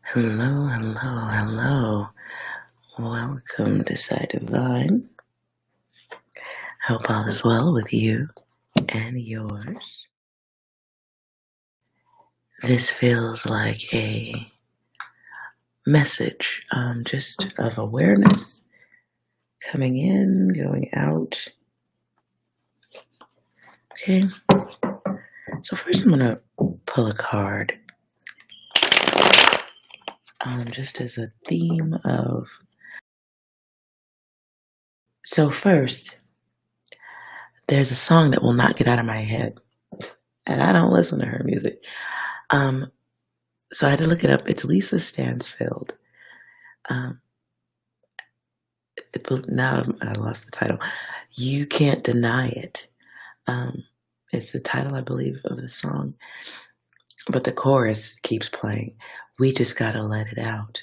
Hello, hello, hello. Welcome to Psi Divine. Hope all is well with you and yours. This feels like a message just of awareness coming in, going out. Okay, so first I'm going to pull a card just as a theme of. So, first, there's a song that will not get out of my head, and I don't listen to her music. So I had to look it up. It's Lisa Stansfield. Now I lost the title. You Can't Deny It. It's the title, I believe, of the song. But the chorus keeps playing. We just got to let it out.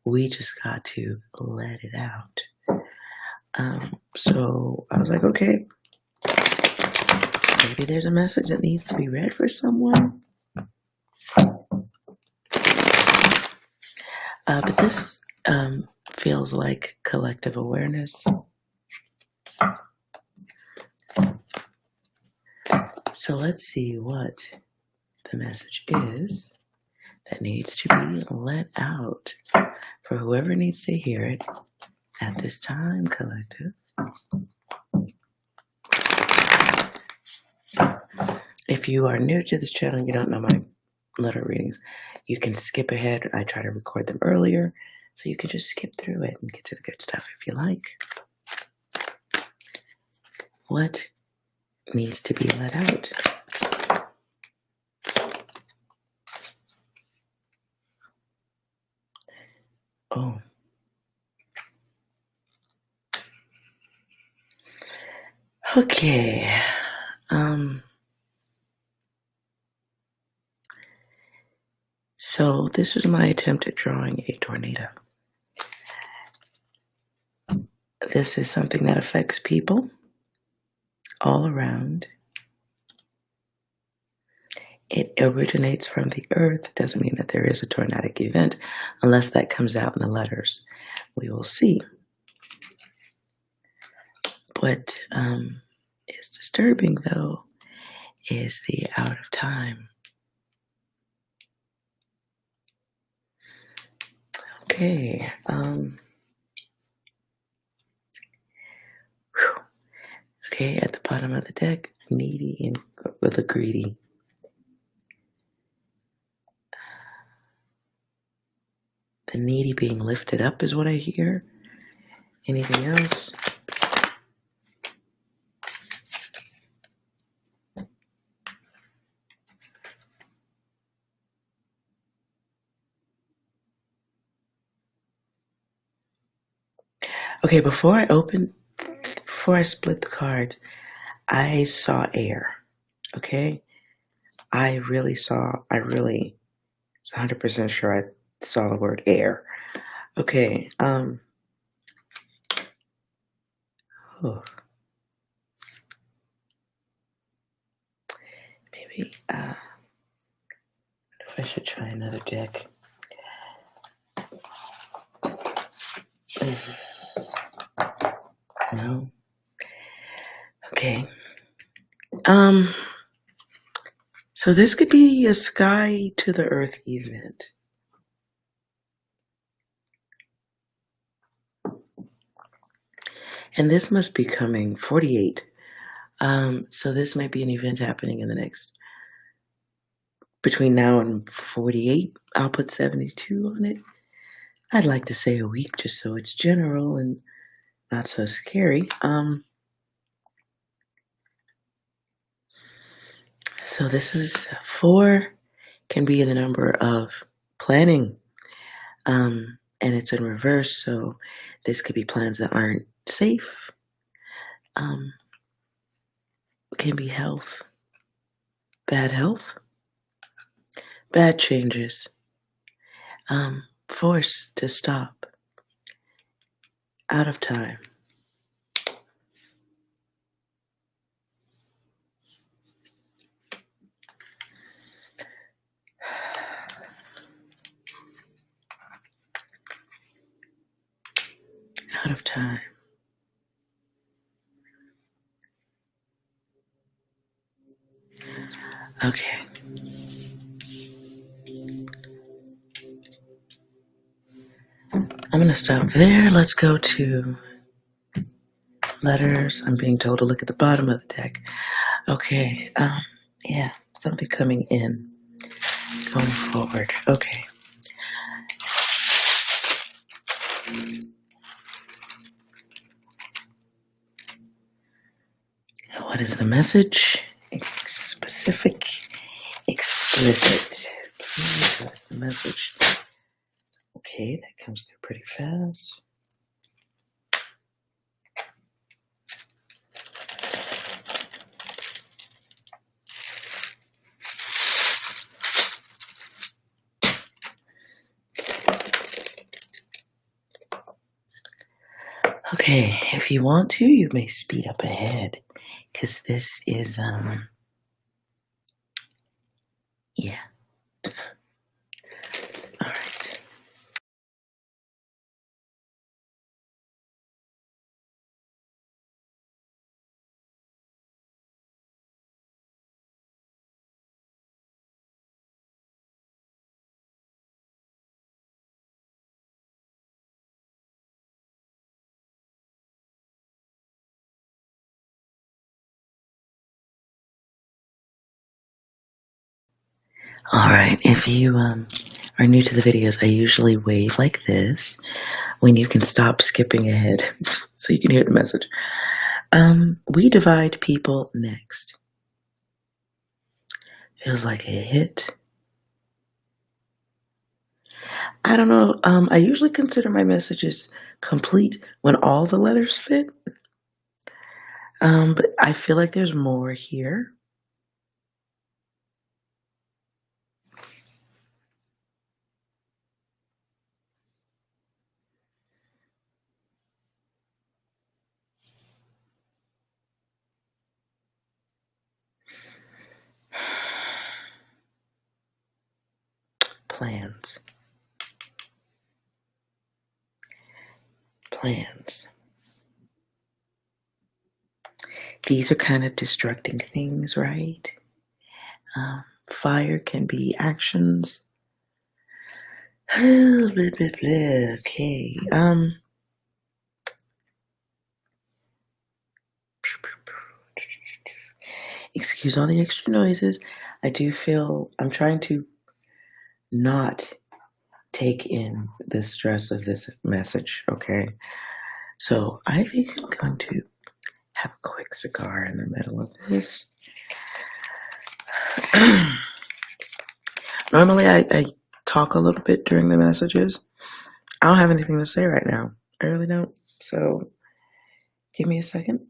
We just got to let it out. So I was like, okay, maybe there's a message that needs to be read for someone. But this feels like collective awareness. So let's see what the message is that needs to be let out for whoever needs to hear it at this time, collective. If you are new to this channel and you don't know my letter readings, you can skip ahead. I try to record them earlier, so you can just skip through it and get to the good stuff if you like. What needs to be let out? Oh. Okay. So this is my attempt at drawing a tornado. This is something that affects people all around. It originates from the earth. Doesn't mean that there is a tornadic event unless that comes out in the letters. We will see. What is disturbing, though, is the out of time. Okay. Okay, at the bottom of the deck, needy and with a greedy. The needy being lifted up is what I hear. Anything else? Okay, before I split the cards, I saw air. Okay? I was 100% sure I saw the word air. Okay, maybe, if I should try another deck. No? Okay. So this could be a sky to the earth event. And this must be coming 48. So this might be an event happening in the next, between now and 48. I'll put 72 on it. I'd like to say a week just so it's general and not so scary. So this is 4, can be the number of planning. And it's in reverse, so this could be plans that aren't safe. Can be health, bad changes, forced to stop, out of time. out of time. Okay. I'm going to stop there. Let's go to letters. I'm being told to look at the bottom of the deck. Okay. Yeah, something coming in. Going forward. Okay. What is the message? Specific, explicit. Please, what is the message? Okay, that comes through pretty fast. Okay, if you want to, you may speed up ahead, because this is, yeah. All right. All right, if you are new to the videos, I usually wave like this when you can stop skipping ahead so you can hear the message. We divide people next. Feels like a hit. I don't know. I usually consider my messages complete when all the letters fit. But I feel like there's more here. Plans. Plans. These are kind of destructing things, right? Fire can be actions. Blah, blah, blah. Okay. Excuse all the extra noises. I do feel I'm trying to not take in the stress of this message, okay? So I think I'm going to have a quick cigar in the middle of this. Normally I talk a little bit during the messages. I don't have anything to say right now. I really don't. So give me a second.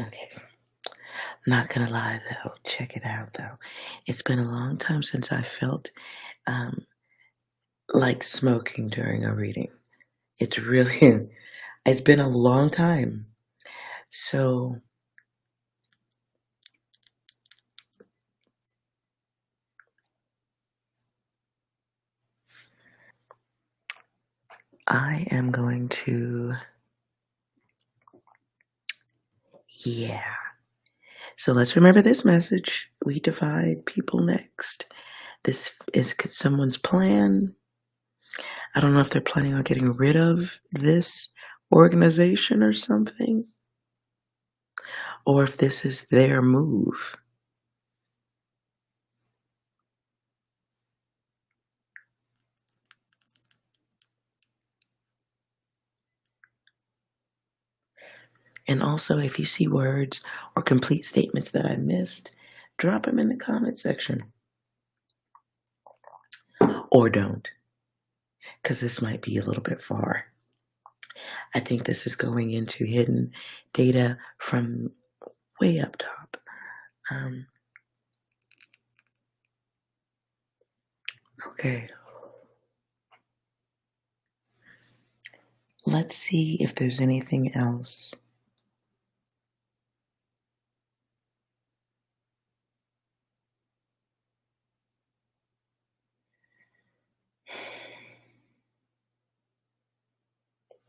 Okay. Not gonna lie though, check it out though. It's been a long time since I felt like smoking during a reading. It's really, it's been a long time. So I am going to, yeah. So let's remember this message. We divide people next. This is someone's plan. I don't know if they're planning on getting rid of this organization or something, or if this is their move. And also, if you see words or complete statements that I missed, drop them in the comment section. Or don't, because this might be a little bit far. I think this is going into hidden data from way up top. Okay. let's see if there's anything else.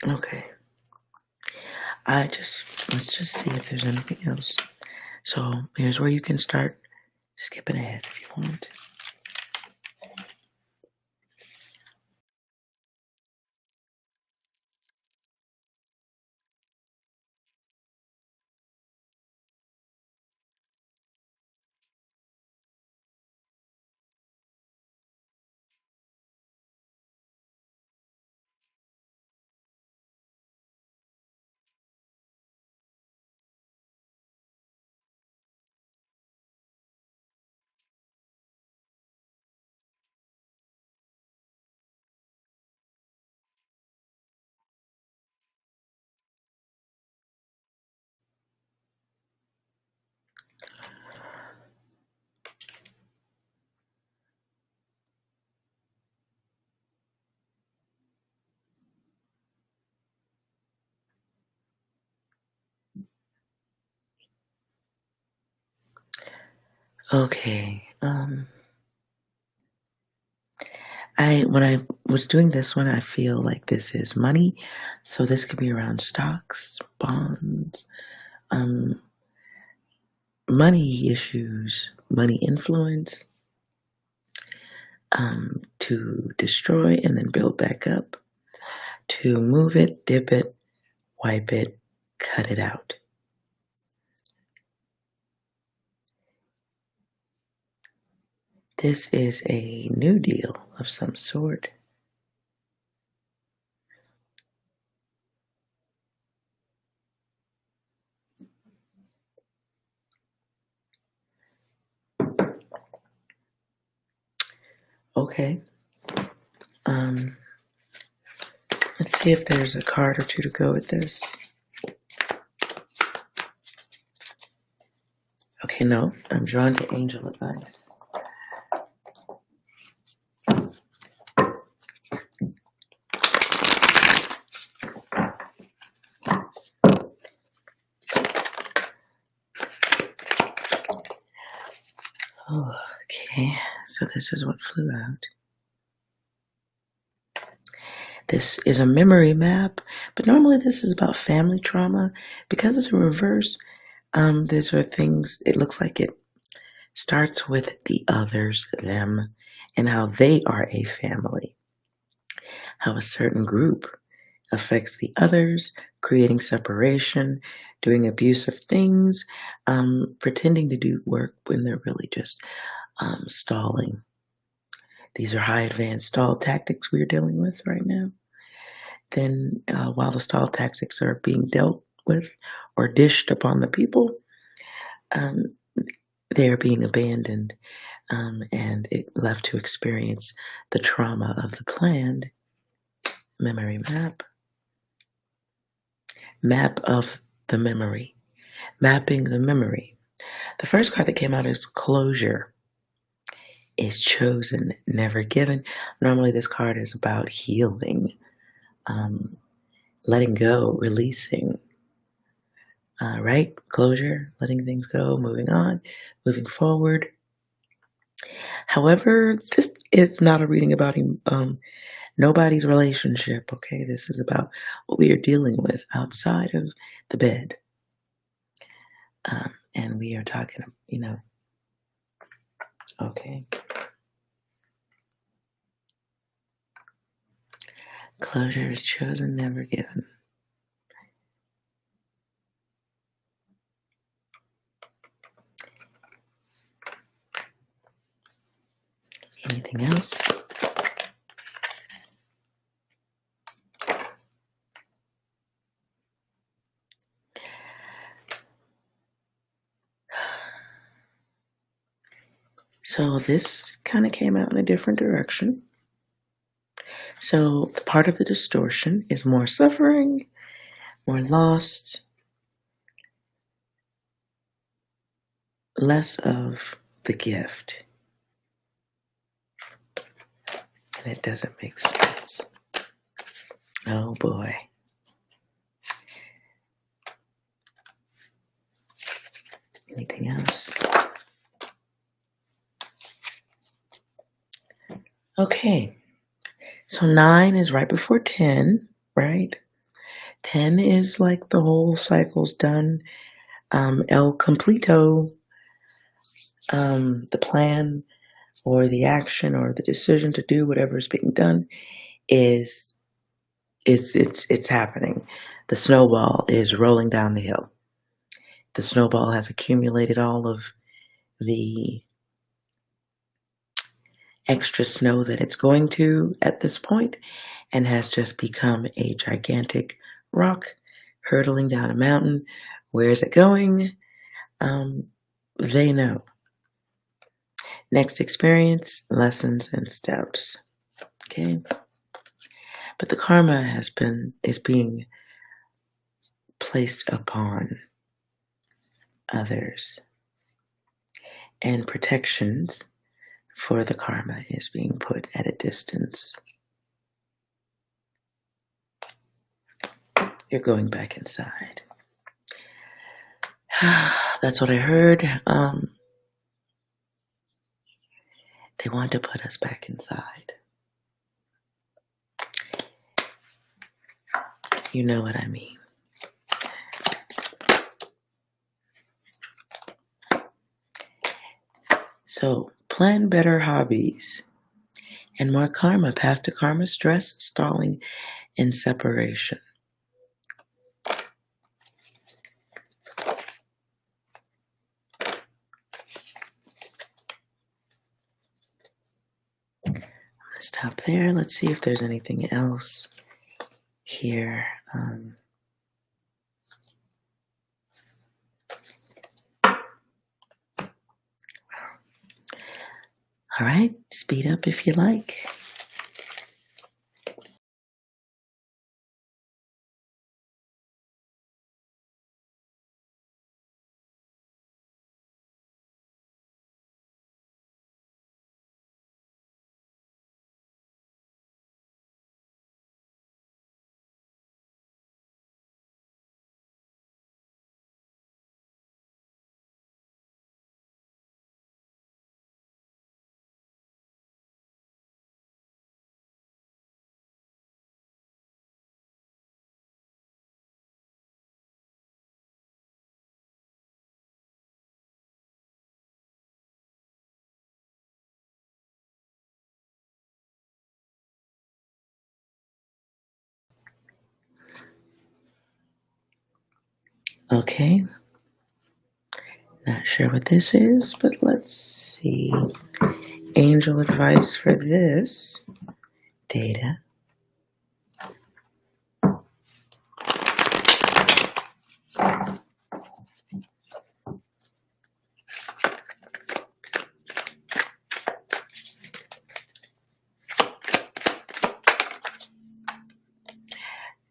Okay. Let's just see if there's anything else. So here's where you can start skipping ahead if you want. Okay. When I was doing this one, I feel like this is money. So this could be around stocks, bonds, um, money issues, money influence, to destroy and then build back up, to move it, dip it, wipe it, cut it out. This is a new deal of some sort. Okay. Let's see if there's a card or two to go with this. Okay, no, I'm drawn to angel advice. Oh, okay, so this is what flew out. This is a memory map, but normally this is about family trauma. Because it's a reverse, these are things, it looks like it starts with the others, them, and how they are a family. How a certain group affects the others, creating separation, doing abusive things, pretending to do work when they're really just stalling. These are high advanced stall tactics we're dealing with right now. Then, while the stall tactics are being dealt with or dished upon the people, um, they are being abandoned and left to experience the trauma of the planned memory map. Map of the memory. Mapping the memory. The first card that came out is closure. Is chosen, never given. Normally this card is about healing, letting go, releasing, right? Closure, letting things go, moving on, moving forward. However, this is not a reading about nobody's relationship, okay? This is about what we are dealing with outside of the bed. And we are talking, okay. Closure is chosen, never given. Anything else? So this kind of came out in a different direction. So the part of the distortion is more suffering, more lost, less of the gift. And it doesn't make sense. Oh boy. Anything else? Okay. So 9 is right before 10, right? 10 is like the whole cycle's done. El completo, the plan or the action or the decision to do whatever is being done is it's happening. The snowball is rolling down the hill. The snowball has accumulated all of the extra snow that it's going to at this point and has just become a gigantic rock hurtling down a mountain. Where is it going? They know. Next experience, lessons and steps. Okay. But the karma is being placed upon others. And protections for the karma is being put at a distance. You're going back inside. That's what I heard. They want to put us back inside. You know what I mean. So, plan better hobbies and more karma, path to karma, stress, stalling, and separation. I'm going to stop there. Let's see if there's anything else here. All right, speed up if you like. Okay. Not sure what this is, but let's see. Angel advice for this data.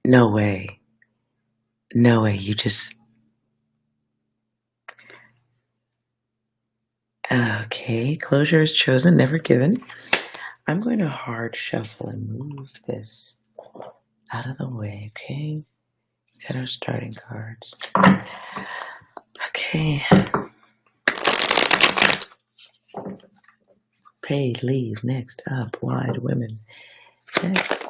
No way. No way. You just... Okay. Closure is chosen, never given. I'm going to hard shuffle and move this out of the way, okay? Got our starting cards. Okay. Paid, leave, next, up, wide, women. Next.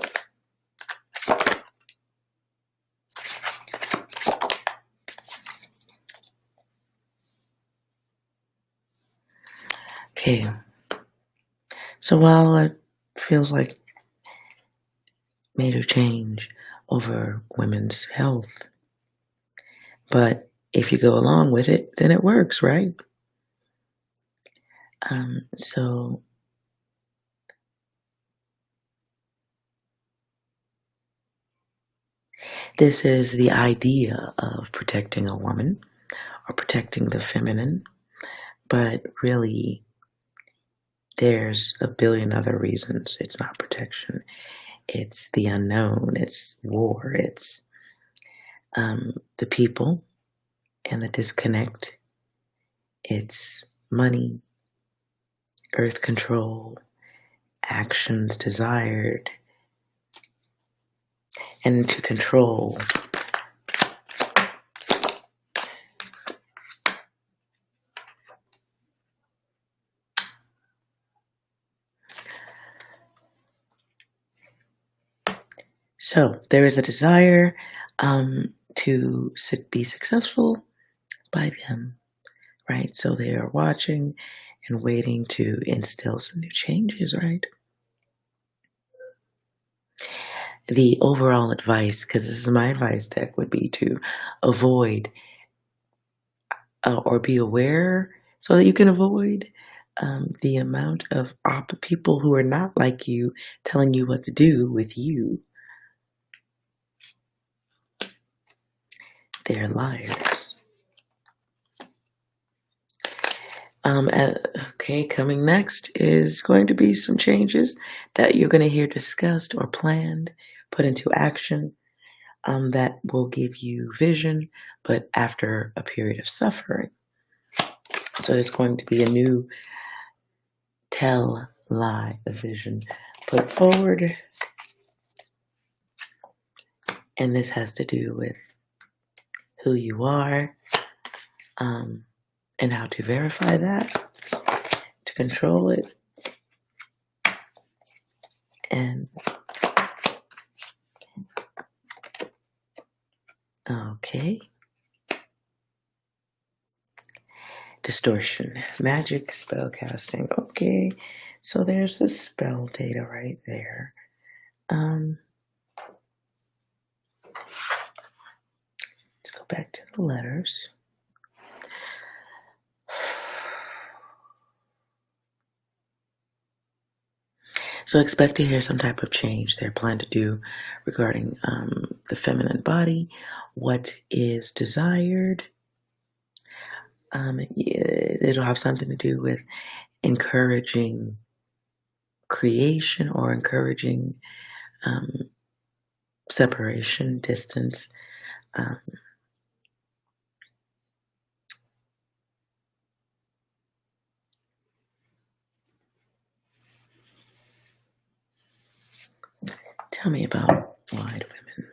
Okay. So while it feels like major change over women's health, but if you go along with it, then it works, right? So this is the idea of protecting a woman or protecting the feminine, but really there's a billion other reasons it's not protection. It's the unknown, it's war, it's the people and the disconnect, it's money, earth control, actions desired, and to control So there is a desire to be successful by them, right? So they are watching and waiting to instill some new changes, right? The overall advice, because this is my advice deck, would be to avoid or be aware so that you can avoid the amount of people who are not like you telling you what to do with you. They're liars. Okay, coming next is going to be some changes that you're going to hear discussed or planned, put into action, that will give you vision, but after a period of suffering. So there's going to be a new lie vision put forward. And this has to do with who you are, and how to verify that, to control it, and okay. Distortion, magic, spell casting. Okay, so there's the spell data right there. Let's go back to the letters. So expect to hear some type of change they're planning to do regarding the feminine body, what is desired. It'll have something to do with encouraging creation or encouraging separation, distance. Tell me about wide women.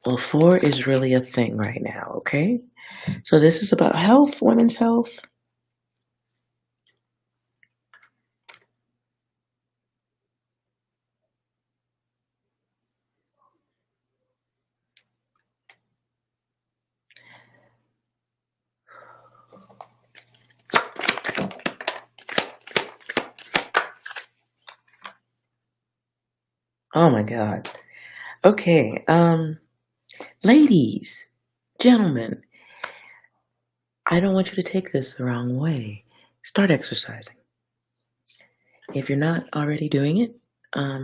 Well, 4 is really a thing right now, okay? So this is about health, women's health. Oh my God. Okay, ladies, gentlemen, I don't want you to take this the wrong way. Start exercising. If you're not already doing it,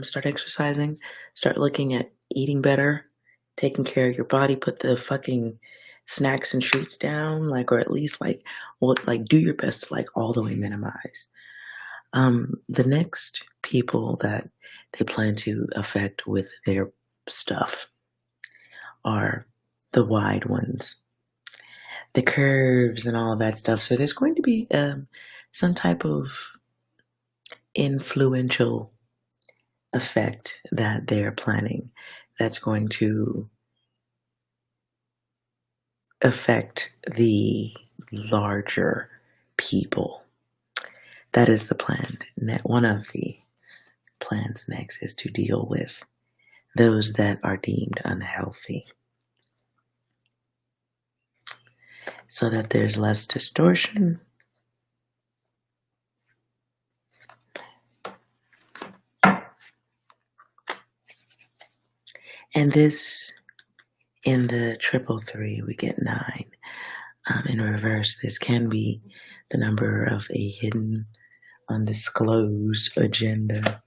start exercising. Start looking at eating better, taking care of your body. Put the fucking snacks and treats down, or at least do your best to all the way minimize. The next people that they plan to affect with their stuff are the wide ones, the curves and all of that stuff. So there's going to be some type of influential effect that they're planning that's going to affect the larger people. That is the plan. One of the plans next is to deal with those that are deemed unhealthy, so that there's less distortion. And this, in the 333, we get 9. In reverse, this can be the number of a hidden, undisclosed agenda.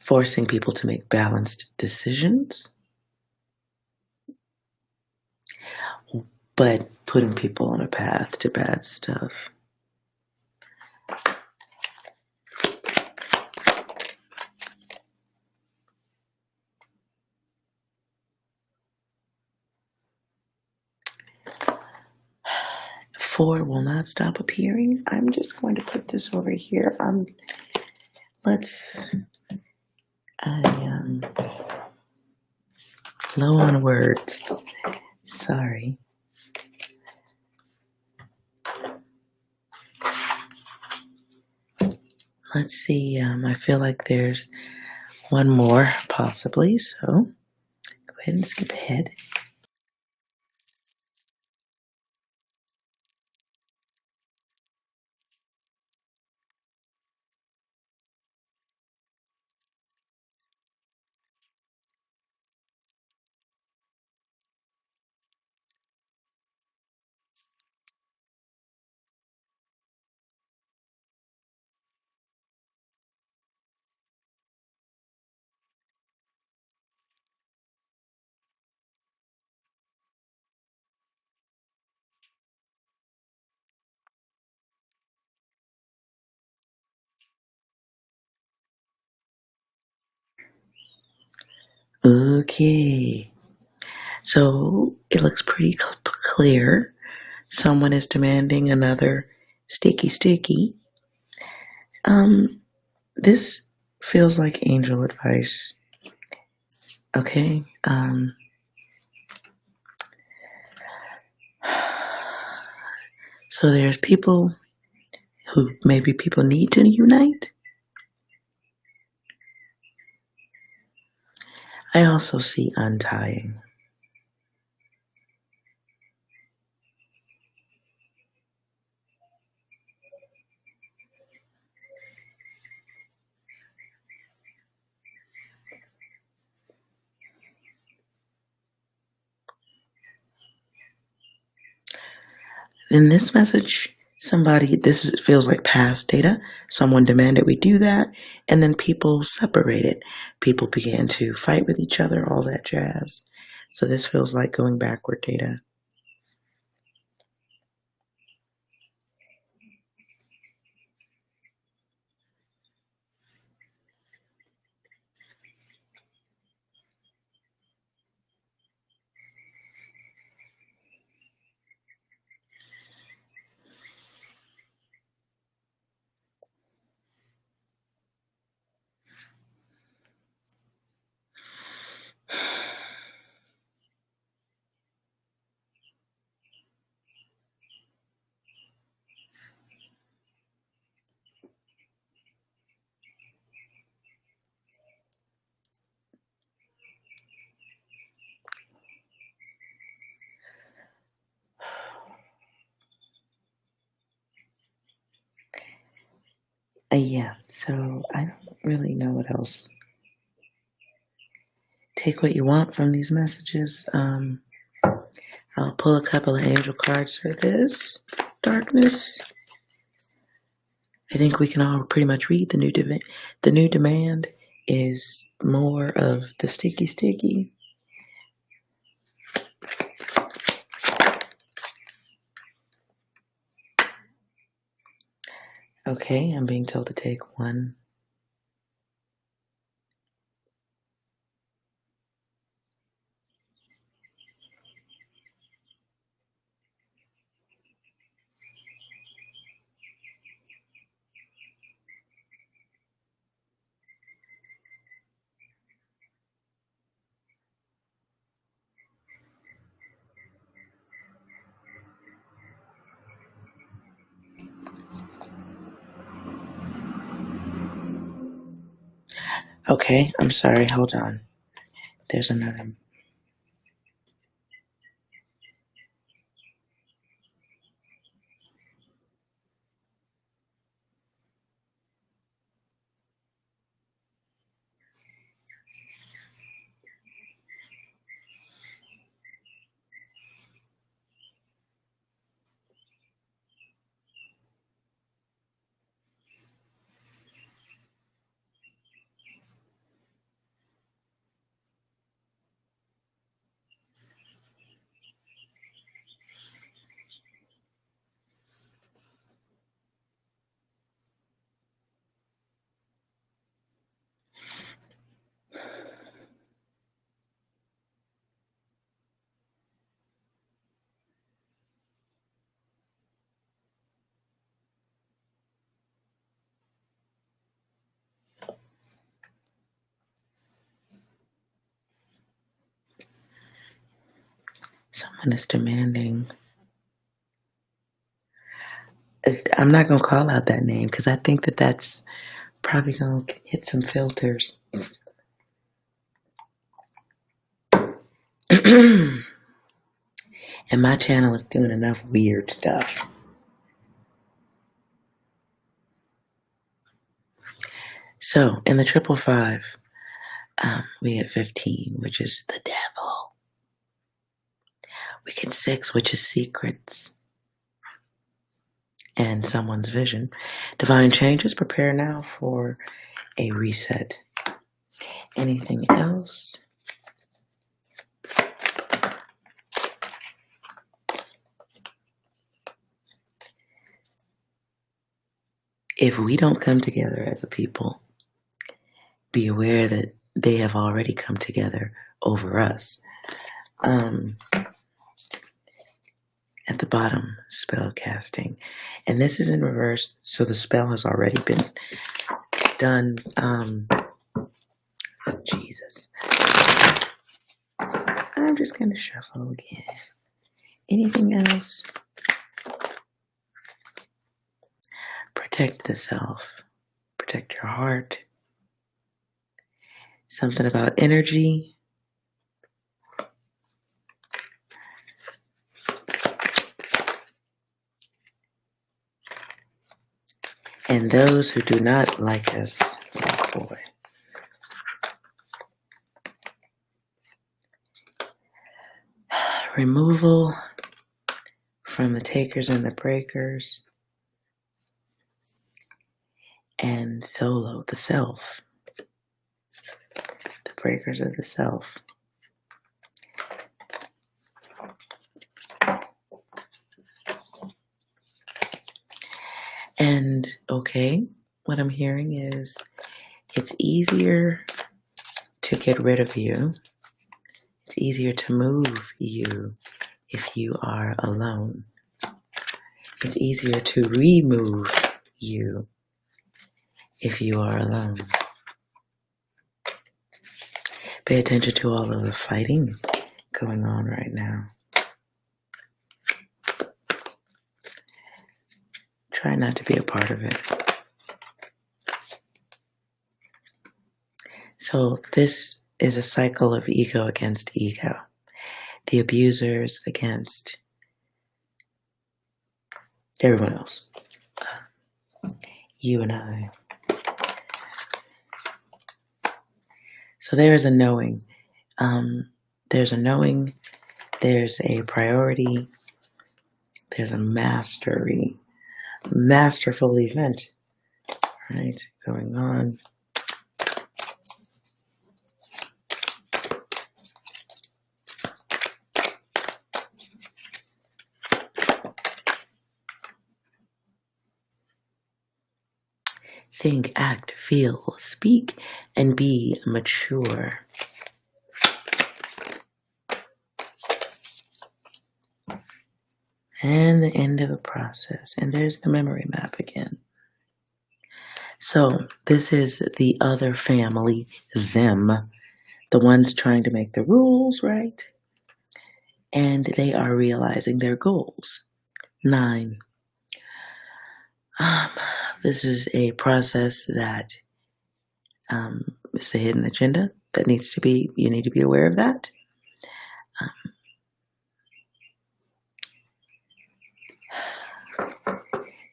Forcing people to make balanced decisions, but putting people on a path to bad stuff. Four will not stop appearing. I'm just going to put this over here. I am low on words. Sorry. Let's see. I feel like there's one more, possibly, so go ahead and skip ahead. Okay, so it looks pretty clear. Someone is demanding another sticky. This feels like angel advice. Okay. So there's people who maybe people need to unite. I also see untying. In this message, this feels like past data. Someone demanded we do that, and then people separated. People began to fight with each other, all that jazz. So this feels like going backward data. Yeah, so I don't really know what else. Take what you want from these messages. I'll pull a couple of angel cards for this. Darkness. I think we can all pretty much read the new demand is more of the sticky. Okay, I'm being told to take one. Okay, I'm sorry, hold on. There's another. Someone is demanding. I'm not going to call out that name because I think that that's Probably gonna hit some filters. And my channel is doing enough weird stuff. So in the 555, we get 15, which is the devil. We get 6, which is secrets and someone's vision. Divine changes. Prepare now for a reset. Anything else? If we don't come together as a people, be aware that they have already come together over us. At the bottom, spell casting. And this is in reverse, so the spell has already been done. Jesus. I'm just going to shuffle again. Anything else? Protect the self. Protect your heart. Something about energy. And those who do not like us, oh boy. Removal from the takers and the breakers. And solo, the self. The breakers of the self. And okay, what I'm hearing is it's easier to get rid of you. It's easier to move you if you are alone. It's easier to remove you if you are alone. Pay attention to all of the fighting going on right now. Try not to be a part of it. So this is a cycle of ego against ego. The abusers against everyone else. You and I. So there is a knowing. There's a knowing. There's a priority. There's a mastery. Masterful event, right, going on. Think, act, feel, speak, and be mature. And the end of a process. And there's the memory map again. So this is the other family, them, the ones trying to make the rules, right? And they are realizing their goals. 9. This is a process that it's a hidden agenda that needs to be, you need to be aware of that.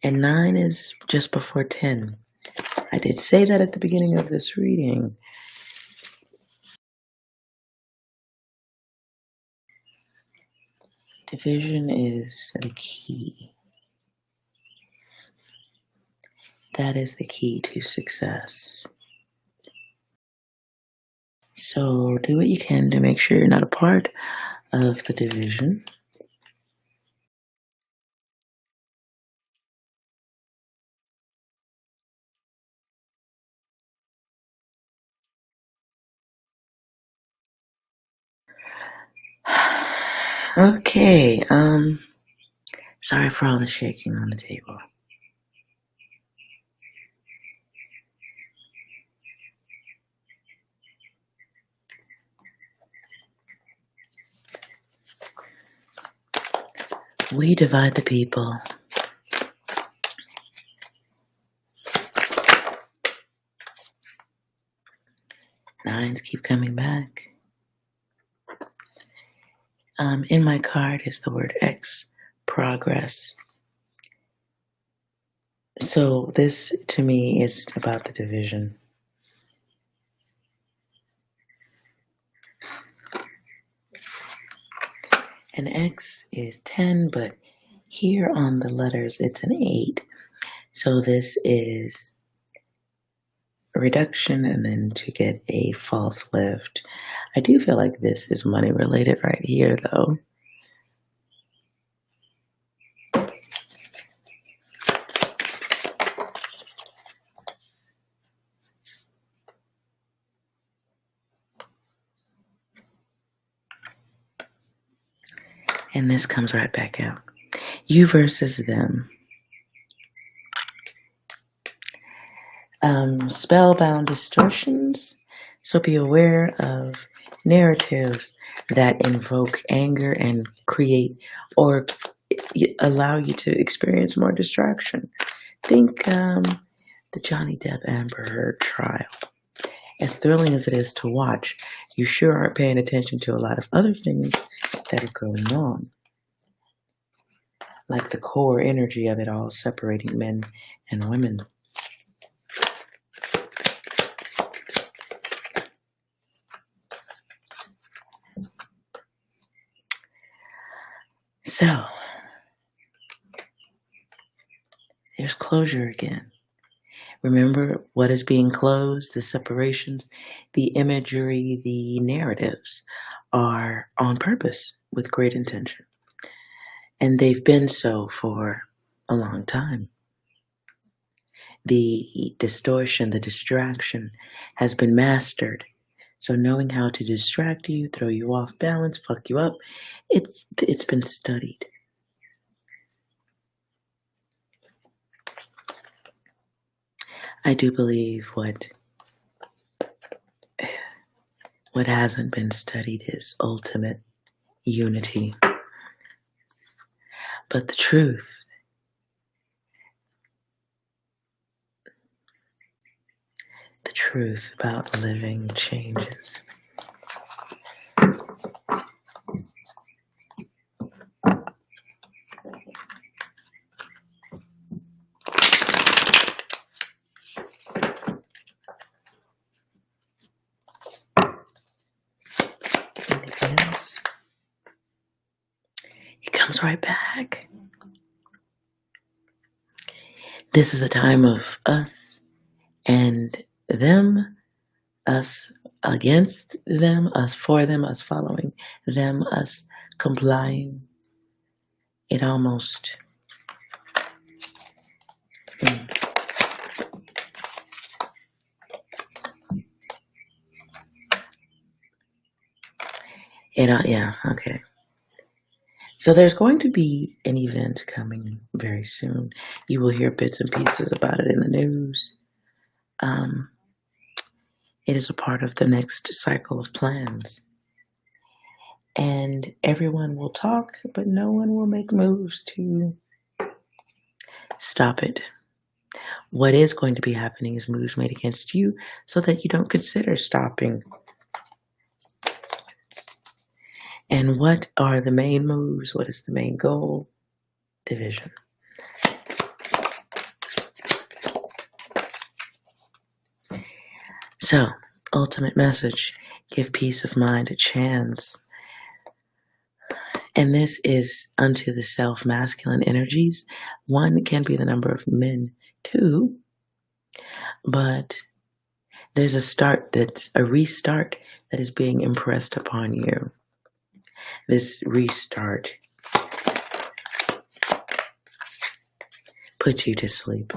And 9 is just before 10. I did say that at the beginning of this reading. Division is the key. That is the key to success. So do what you can to make sure you're not a part of the division. Okay, sorry for all the shaking on the table. We divide the people. lines keep coming back. In my card is the word X, progress. So this, to me, is about the division. And X is 10, but here on the letters, it's an 8. So this is a reduction and then to get a false lift. I do feel like this is money related right here, though. And this comes right back out. You versus them. Spellbound distortions. So be aware of narratives that invoke anger and create or allow you to experience more distraction. Think the Johnny Depp Amber Heard trial. As thrilling as it is to watch, you sure aren't paying attention to a lot of other things that are going on. Like the core energy of it all separating men and women. So, there's closure again. Remember what is being closed, the separations, the imagery, the narratives are on purpose with great intention. And they've been so for a long time. The distortion, the distraction has been mastered. So knowing how to distract you, throw you off balance, fuck you up, it's been studied. I do believe what hasn't been studied is ultimate unity. But the truth about living changes. Anything else? It comes right back. This is a time of us and them, us against them, us for them, us following them, us complying. It almost yeah, okay. So there's going to be an event coming very soon. You will hear bits and pieces about it in the news. It is a part of the next cycle of plans. And everyone will talk, but no one will make moves to stop it. What is going to be happening is moves made against you so that you don't consider stopping. And what are the main moves? What is the main goal? Division. So, ultimate message, give peace of mind a chance. And this is unto the self masculine energies. 1 can be the number of men, 2, but there's a restart that is being impressed upon you. This restart puts you to sleep.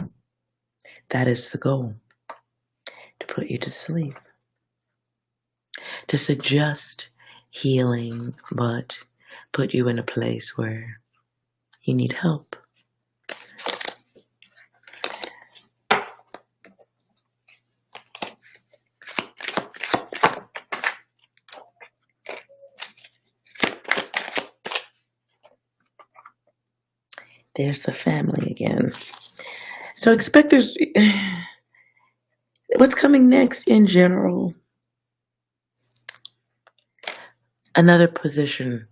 That is the goal, to put you to sleep. To suggest healing, but put you in a place where you need help. There's the family again. So expect what's coming next in general another position,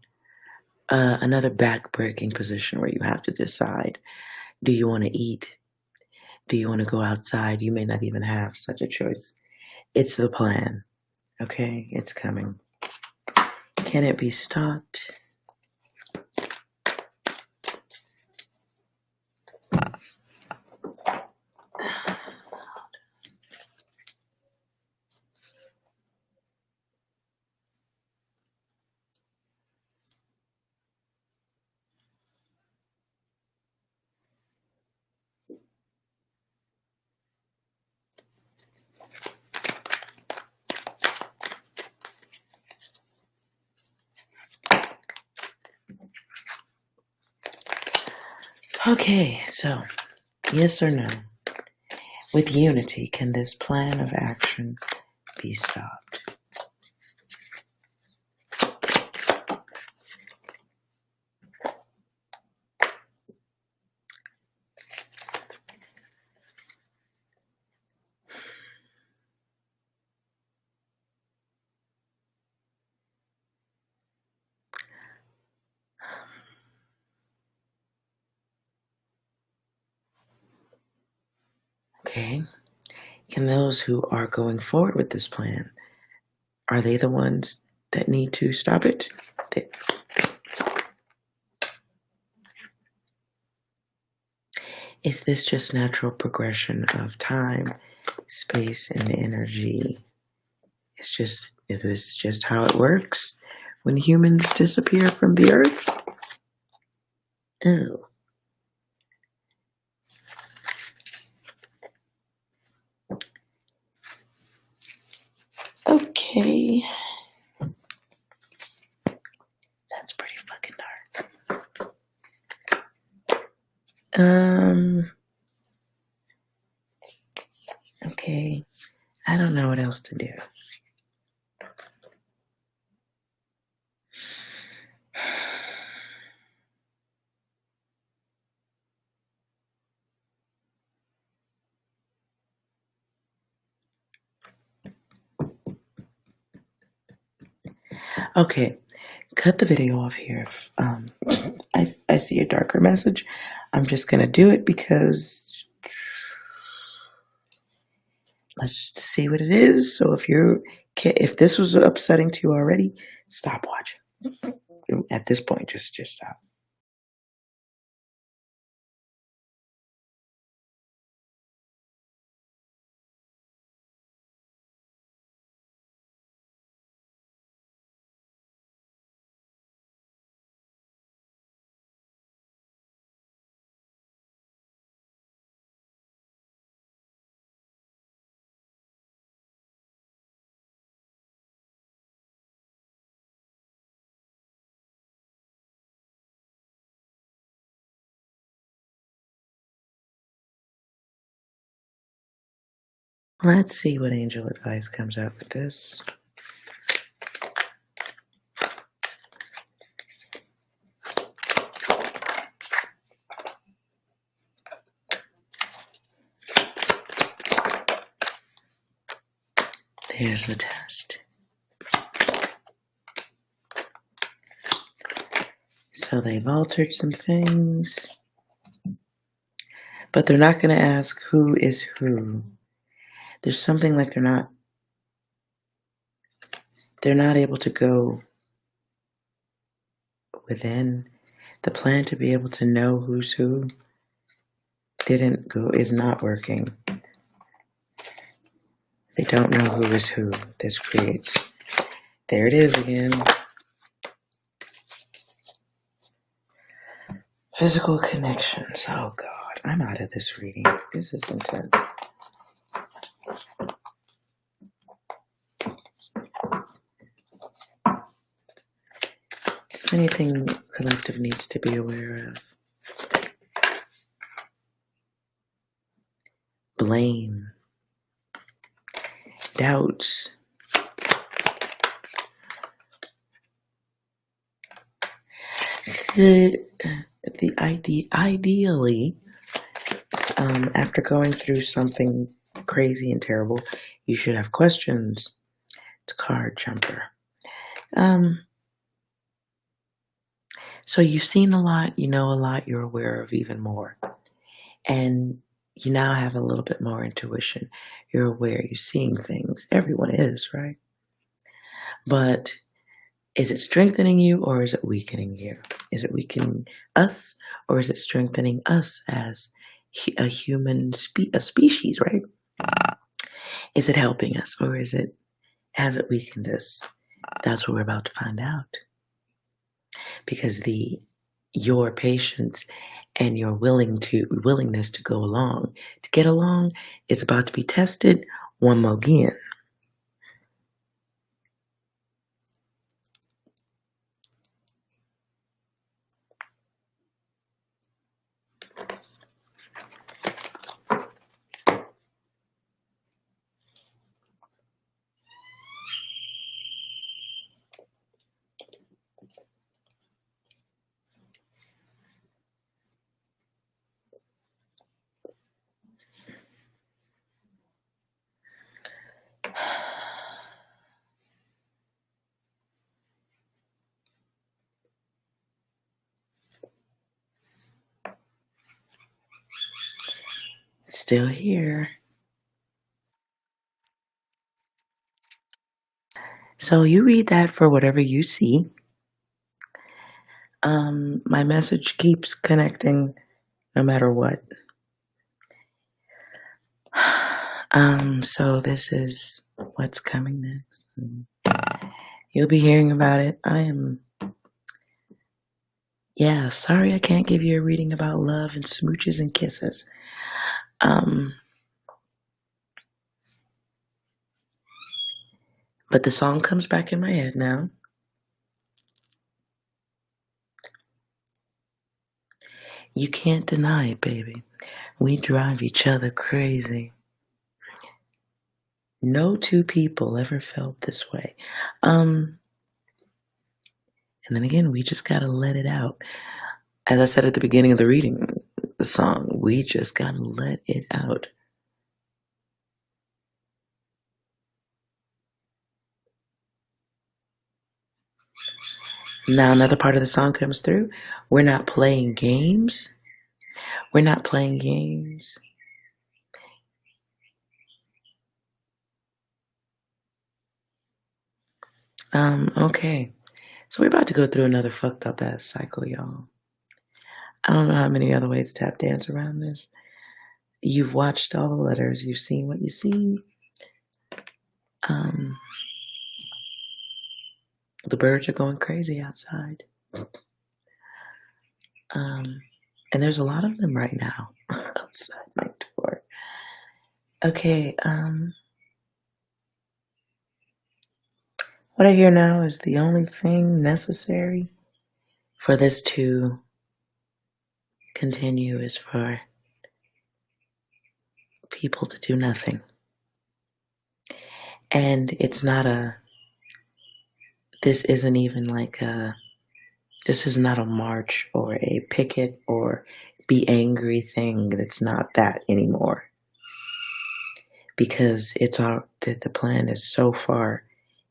another back-breaking position where you have to decide, do you want to eat? Do you want to go outside? You may not even have such a choice. It's the plan, okay? It's coming. Can it be stopped? Okay, so yes or no? With unity, can this plan of action be stopped? Okay. Can those who are going forward with this plan, are they the ones that need to stop it? Is this just natural progression of time, space, and energy? Is this just how it works when humans disappear from the earth? Oh. Okay. That's pretty fucking dark. Okay. I don't know what else to do. Okay, cut the video off here. I see a darker message. I'm just gonna do it because let's see what it is. So if this was upsetting to you already, stop watching. At this point, just stop. Let's see what angel advice comes out with this. There's the test. So they've altered some things, but they're not going to ask who is who. There's something like they're not able to go within the plan to be able to know who's who. Is not working. They don't know who is who. This creates. There it is again. Physical connections. Oh God, I'm out of this reading. This is intense. Is anything collective needs to be aware of? Blame. Doubts. Ideally, after going through something crazy and terrible, you should have questions. It's card jumper. So you've seen a lot, you know a lot, you're aware of even more. And you now have a little bit more intuition. You're aware, you're seeing things. Everyone is, right? But is it strengthening you or is it weakening you? Is it weakening us or is it strengthening us as a a species, right? Is it helping us or has it weakened us? That's what we're about to find out. Because your patience and your willingness to go along, to get along, is about to be tested one more again. Still here. So you read that for whatever you see. My message keeps connecting no matter what. So this is what's coming next. You'll be hearing about it. Sorry I can't give you a reading about love and smooches and kisses. But the song comes back in my head now. You can't deny it, baby. We drive each other crazy. No two people ever felt this way. And then again, we just gotta let it out. As I said at the beginning of the reading, the song, we just gotta let it out. Now another part of the song comes through. We're not playing games. We're not playing games. Okay. So we're about to go through another fucked up ass cycle, y'all. I don't know how many other ways to tap dance around this. You've watched all the letters. You've seen what you've seen. The birds are going crazy outside. And there's a lot of them right now outside my door. Okay, what I hear now is the only thing necessary for this to continue is for people to do nothing. And it's not this isn't even like this is not a march or a picket or be angry thing. It's not that anymore. Because the plan is so far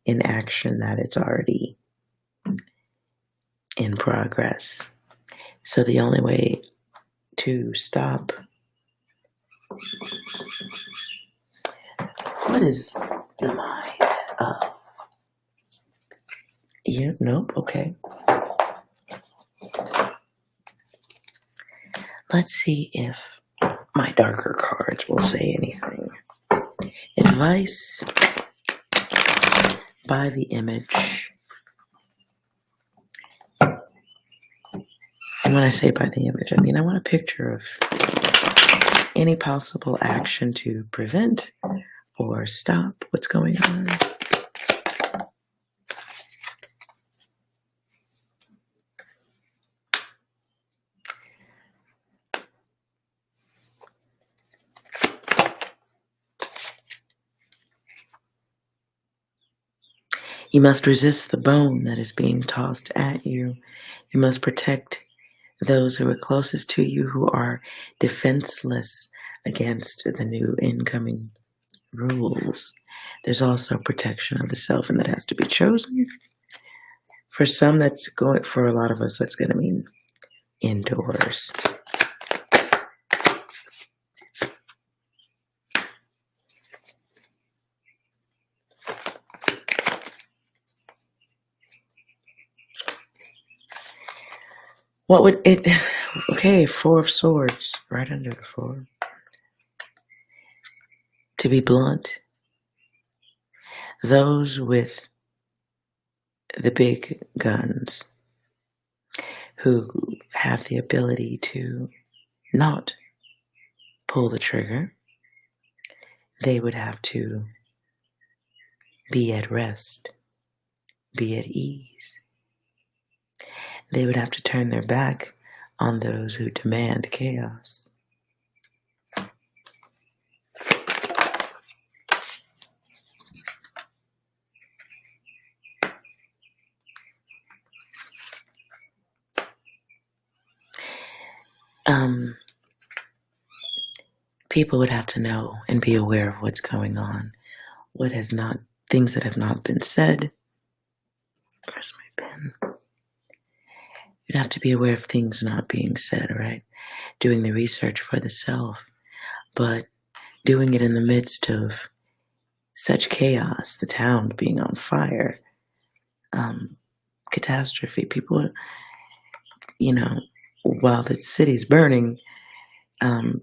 in action that it's already in progress. So the only way to stop. What is the mind? Nope, okay. Let's see if my darker cards will say anything. Advice by the image. And when I say by the image, I mean I want a picture of any possible action to prevent or stop what's going on. You must resist the bone that is being tossed at you. You must protect those who are closest to you who are defenseless against the new incoming rules. There's also protection of the self, and that has to be chosen. For some, that's going, for a lot of us, that's going to mean indoors. What would it, okay, Four of Swords, right under the Four. To be blunt, those with the big guns who have the ability to not pull the trigger, they would have to be at rest, be at ease. They would have to turn their back on those who demand chaos. People would have to know and be aware of what's going on, what has not, things that have not been said. Where's my pen? You'd have to be aware of things not being said, right? Doing the research for the self, but doing it in the midst of such chaos, the town being on fire, catastrophe. People, you know, while the city's burning,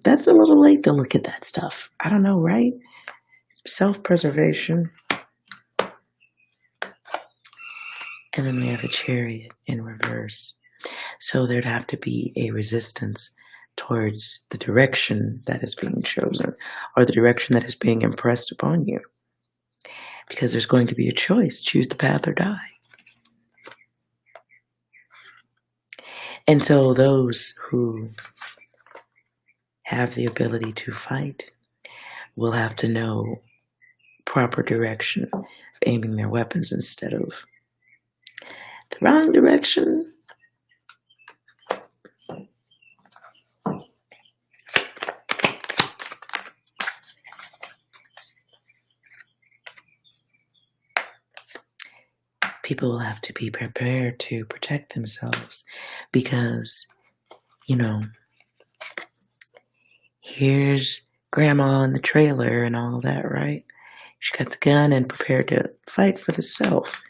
that's a little late to look at that stuff. I don't know, right? Self-preservation. And then we have the Chariot in reverse. So there'd have to be a resistance towards the direction that is being chosen or the direction that is being impressed upon you. Because there's going to be a choice, choose the path or die. And so those who have the ability to fight will have to know proper direction of aiming their weapons instead of the wrong direction. People will have to be prepared to protect themselves because, you know, here's grandma in the trailer and all that, right? She got the gun and prepared to fight for the self.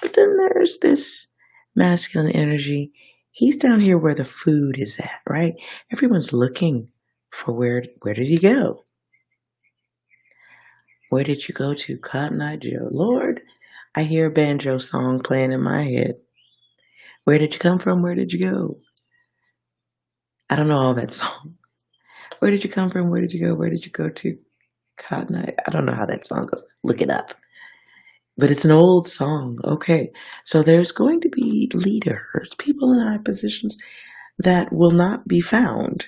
But then there's this masculine energy. He's down here where the food is at, right? Everyone's looking for where did he go? Where did you go to, Cotton Eye Joe? Lord, I hear a banjo song playing in my head. Where did you come from? Where did you go? I don't know all that song. Where did you come from? Where did you go? Where did you go to? Cotton Eye. I don't know how that song goes. Look it up. But it's an old song. Okay. So there's going to be leaders, people in high positions that will not be found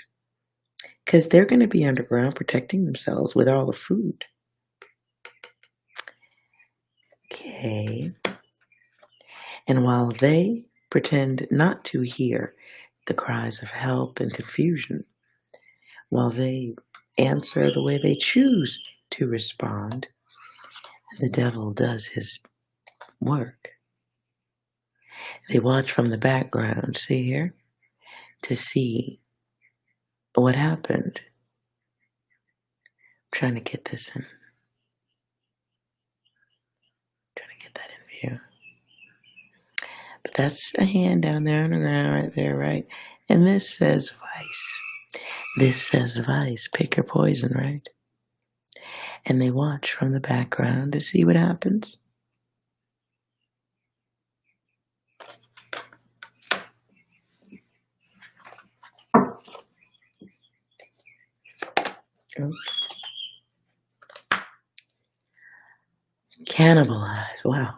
because they're going to be underground protecting themselves with all the food. Okay. And while they pretend not to hear the cries of help and confusion, while they answer the way they choose to respond, the devil does his work. They watch from the background, see here, to see what happened. I'm trying to get this in. That in view. But that's a hand down there on the ground right there, right? And this says vice. This says vice. Pick your poison, right? And they watch from the background to see what happens. Oh. Cannibalize. Wow.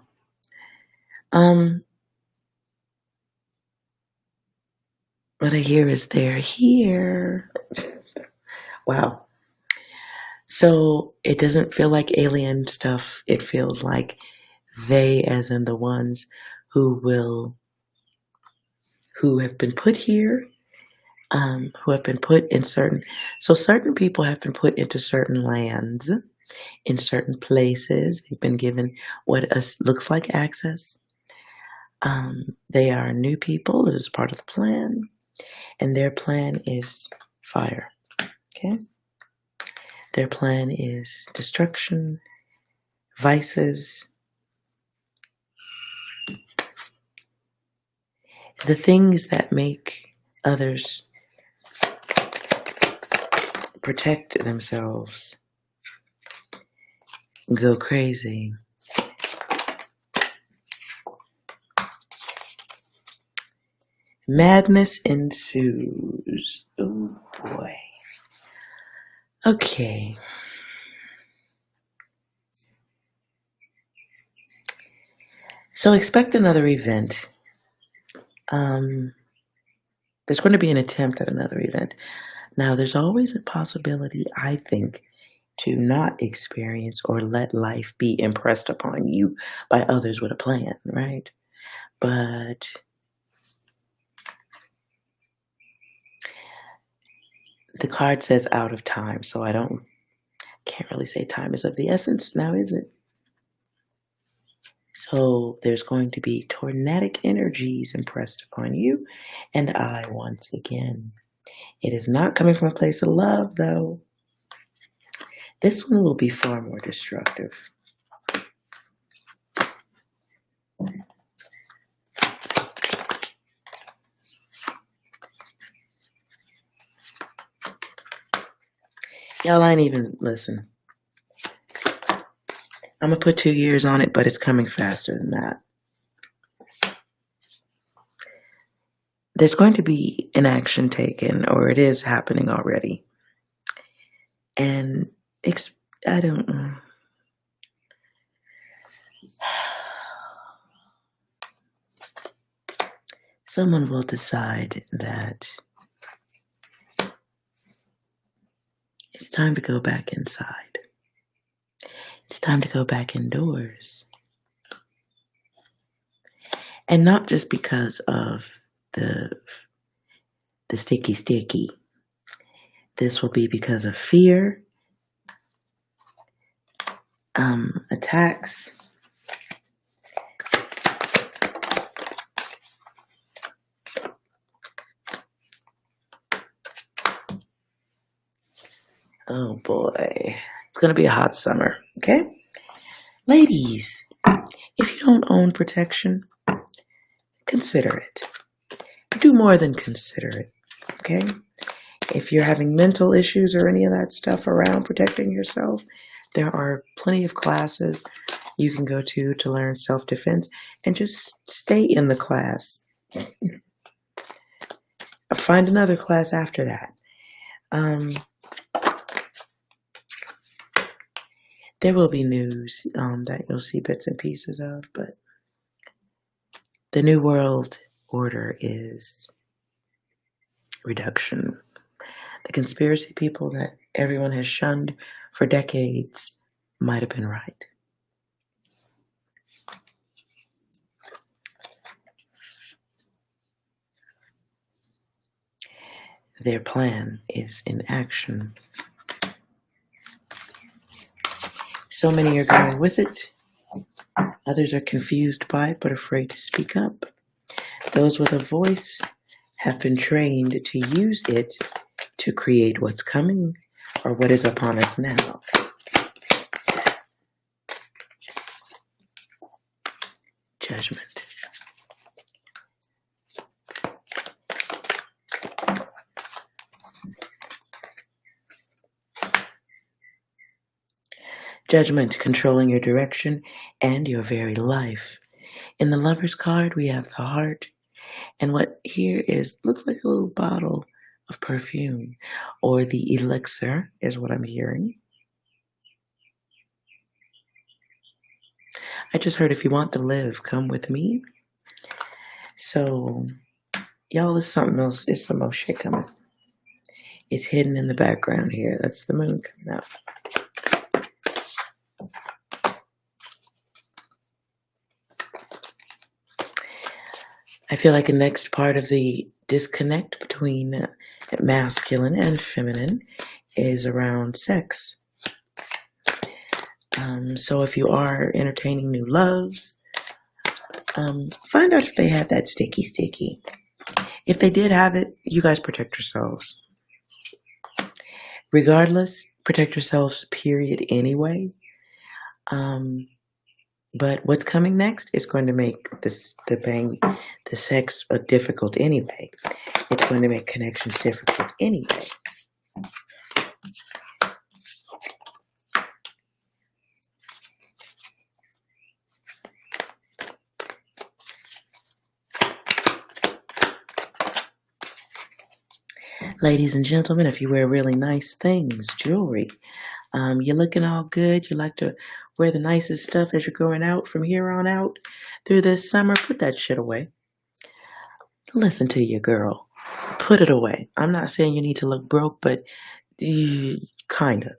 What I hear is they're here. Wow. So it doesn't feel like alien stuff. It feels like they, as in the ones who have been put here, who have been put in certain people have been put into certain lands, in certain places. They've been given what looks like access. They are new people. It is part of the plan. And their plan is fire. Okay? Their plan is destruction, vices, the things that make others protect themselves, go crazy. Madness ensues. Oh boy. Okay. So expect another event. There's going to be an attempt at another event. Now, there's always a possibility, I think, to not experience or let life be impressed upon you by others with a plan, right? But the card says out of time, so can't really say time is of the essence now, is it? So there's going to be tornadic energies impressed upon you and I once again. It is not coming from a place of love, though. This one will be far more destructive. Y'all ain't even listen. I'm going to put 2 years on it, but it's coming faster than that. There's going to be an action taken, or it is happening already. And I don't know. Someone will decide that it's time to go back inside. It's time to go back indoors. And not just because of the sticky. This will be because of fear, attacks, oh boy, it's gonna be a hot summer, okay? Ladies, if you don't own protection, consider it. Do more than consider it, okay? If you're having mental issues or any of that stuff around protecting yourself, there are plenty of classes you can go to learn self-defense and just stay in the class. Find another class after that. There will be news that you'll see bits and pieces of, but the New World Order is reduction. The conspiracy people that everyone has shunned for decades might have been right. Their plan is in action. So many are going with it. Others are confused by it but afraid to speak up. Those with a voice have been trained to use it to create what's coming or what is upon us now. Judgment. Judgment controlling your direction and your very life. In the Lover's card, we have the heart. And what here looks like a little bottle of perfume, or the elixir is what I'm hearing. I just heard, if you want to live, come with me. So, y'all, there's something else. It's some more shit coming. It's hidden in the background here. That's the moon coming out. I feel like the next part of the disconnect between masculine and feminine is around sex. So if you are entertaining new loves, Find out if they had that sticky. If they did have it, you guys protect yourselves. Regardless, protect yourselves, period, anyway. But what's coming next is going to make the sex difficult anyway. It's going to make connections difficult anyway. Ladies and gentlemen, if you wear really nice things, jewelry, you're looking all good, you like to wear the nicest stuff as you're going out from here on out through this summer, put that shit away. Listen to your girl. Put it away. I'm not saying you need to look broke, but kinda.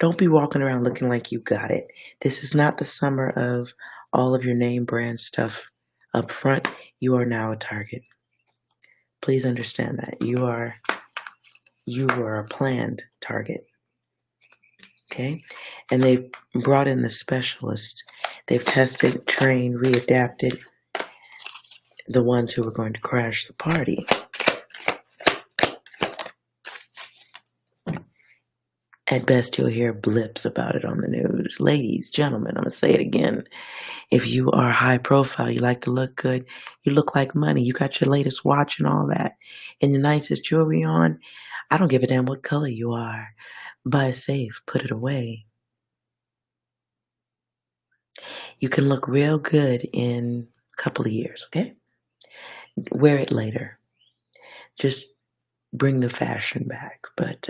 Don't be walking around looking like you got it. This is not the summer of all of your name brand stuff up front. You are now a target. Please understand that. You are a planned target. Okay? And they've brought in the specialists. They've tested, trained, readapted the ones who are going to crash the party. At best, you'll hear blips about it on the news. Ladies, gentlemen, I'm going to say it again. If you are high profile, you like to look good, you look like money, you got your latest watch and all that, and your nicest jewelry on, I don't give a damn what color you are. Buy safe, put it away. You can look real good in a couple of years, okay? Wear it later. Just bring the fashion back, but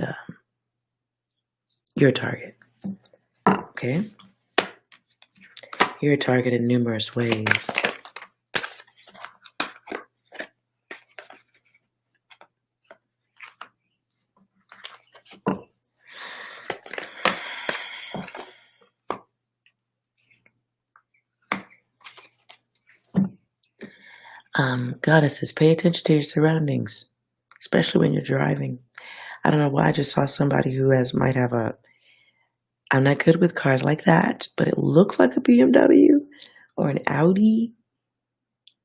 you're a target, okay? You're a target in numerous ways. Goddesses, pay attention to your surroundings, especially when you're driving. I don't know why I just saw somebody who might have I'm not good with cars like that, but it looks like a BMW or an Audi.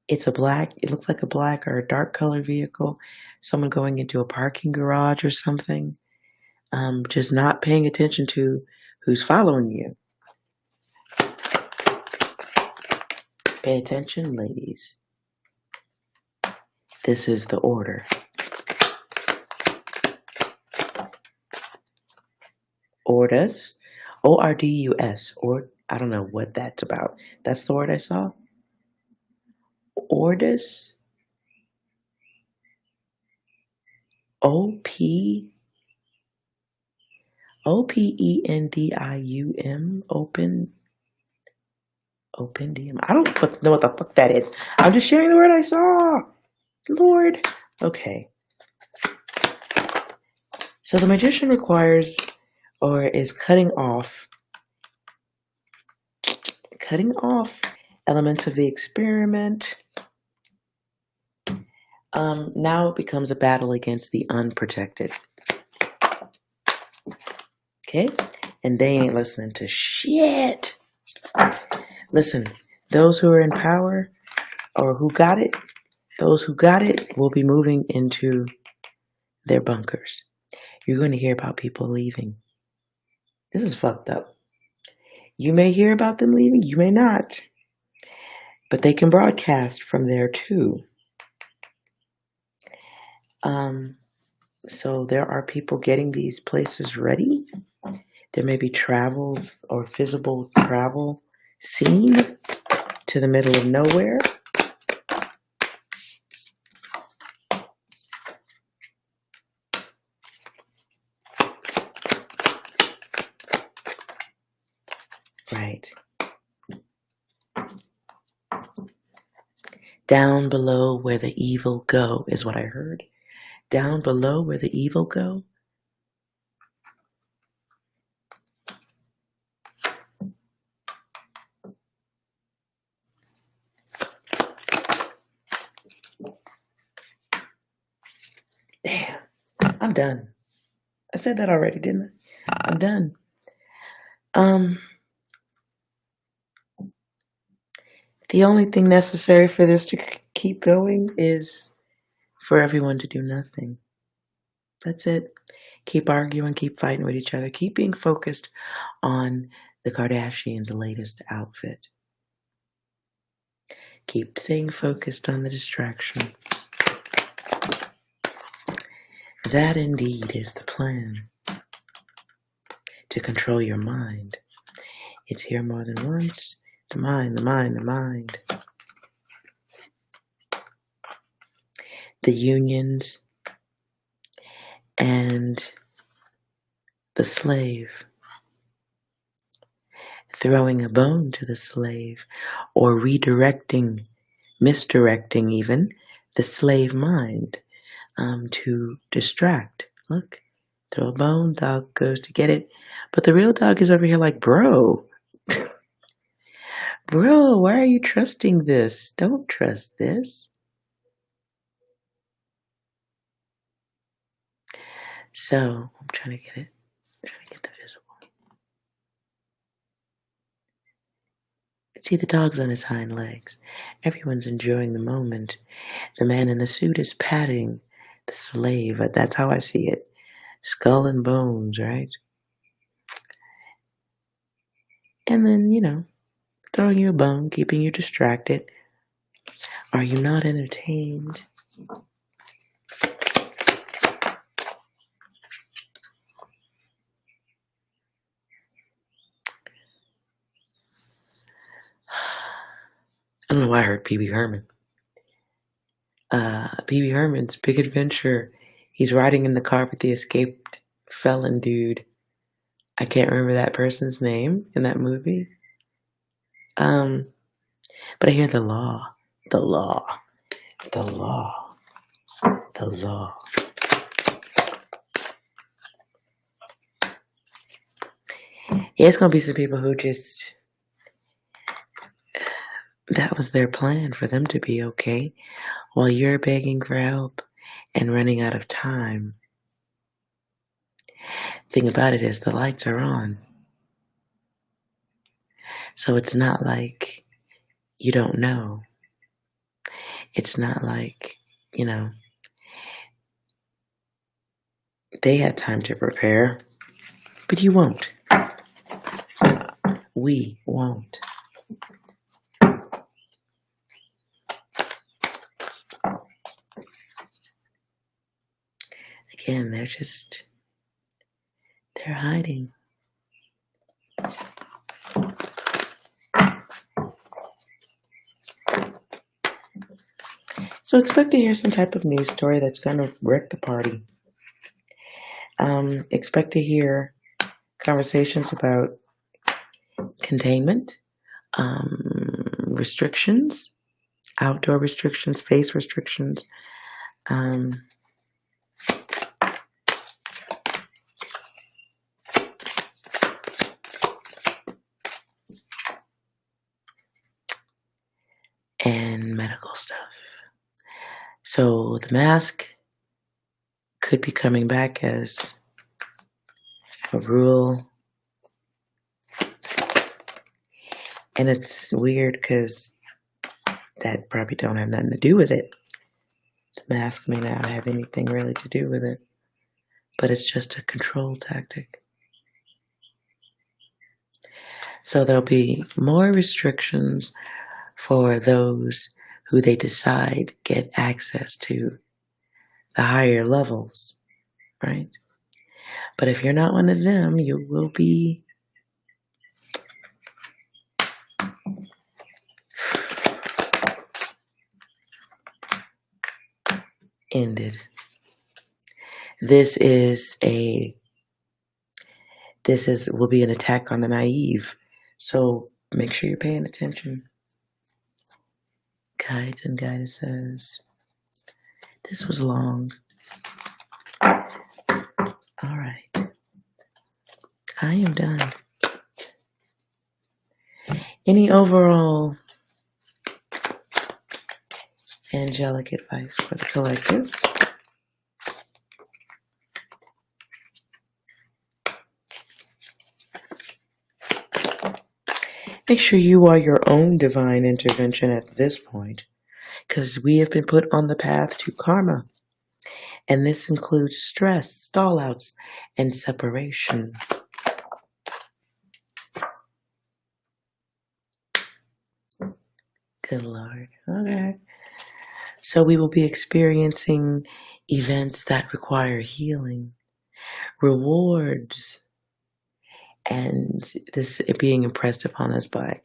It looks like a black or a dark colored vehicle. Someone going into a parking garage or something. Just not paying attention to who's following you. Pay attention, ladies. This is the order. Orders. O-R-D-U-S. Or I don't know what that's about. That's the word I saw. Orders. O-P-E-N-D-I-U-M. Opendium. I don't know what the fuck that is. I'm just sharing the word I saw. Lord. Okay. So the magician requires or is cutting off elements of the experiment. Now it becomes a battle against the unprotected. Okay? And they ain't listening to shit. Listen, those who are in power or who got it, those who got it will be moving into their bunkers. You're going to hear about people leaving. This is fucked up. You may hear about them leaving, you may not. But they can broadcast from there too. So there are people getting these places ready. There may be travel or visible travel seen to the middle of nowhere. Right. Down below where the evil go is what I heard. Down below where the evil go. Damn, I'm done. I said that already, didn't I? I'm done. The only thing necessary for this to keep going is for everyone to do nothing. That's it. Keep arguing, keep fighting with each other, keep being focused on the Kardashians' latest outfit. Keep staying focused on the distraction. That indeed is the plan. To control your mind. It's here more than once. The mind, the mind, the mind. The unions and the slave. Throwing a bone to the slave or redirecting, misdirecting even, the slave mind to distract. Look, throw a bone, dog goes to get it. But the real dog is over here like, bro, bro, why are you trusting this? Don't trust this. So, I'm trying to get it. I'm trying to get the visible. See, the dog's on his hind legs. Everyone's enjoying the moment. The man in the suit is patting the slave. That's how I see it. Skull and bones, right? And then, throwing you a bone, keeping you distracted. Are you not entertained? I don't know why I heard Pee-wee Herman. Pee-wee Herman's Big Adventure. He's riding in the car with the escaped felon dude. I can't remember that person's name in that movie. But I hear the law. The law. The law. The law. Yeah, it's gonna be some people who just... That was their plan, for them to be okay, while you're begging for help and running out of time. Thing about it is the lights are on. So it's not like you don't know. It's not like, they had time to prepare, but you won't. We won't. Again, they're hiding. So expect to hear some type of news story that's going to wreck the party. Expect to hear conversations about containment, restrictions, outdoor restrictions, face restrictions, and medical stuff. So the mask could be coming back as a rule. And it's weird because that probably don't have nothing to do with it. The mask may not have anything really to do with it, but it's just a control tactic. So there'll be more restrictions for those who they decide get access to the higher levels, right? But if you're not one of them, you will be ended. This will be an attack on the naive. So make sure you're paying attention. Guides and goddesses. This was long. All right. I am done. Any overall angelic advice for the collective? Make sure you are your own divine intervention at this point, because we have been put on the path to karma, and this includes stress, stall-outs, and separation. Good Lord. Okay. So we will be experiencing events that require healing, rewards, and this being impressed upon us by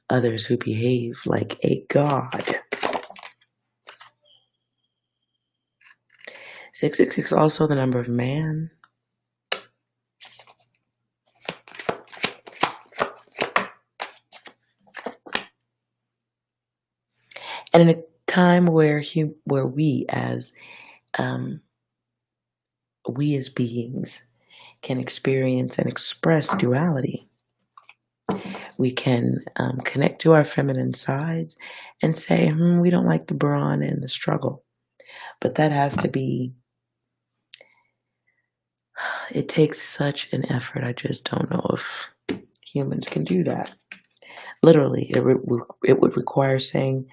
others who behave like a god. 666, also the number of man. And in a time where we as beings can experience and express duality, we can connect to our feminine sides and say, we don't like the brawn and the struggle. But that has to be, it takes such an effort. I just don't know if humans can do that. Literally, it would require saying,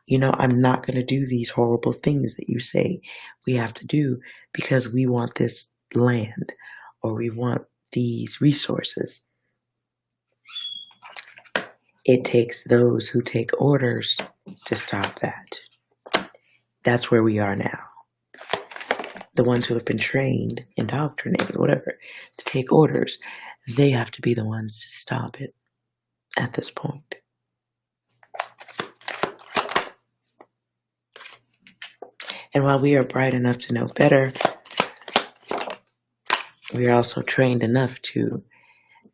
I'm not going to do these horrible things that you say we have to do because we want this land or we want these resources. It takes those who take orders to stop that. That's where we are now. The ones who have been trained, indoctrinated, whatever, to take orders, they have to be the ones to stop it at this point. And while we are bright enough to know better, we are also trained enough to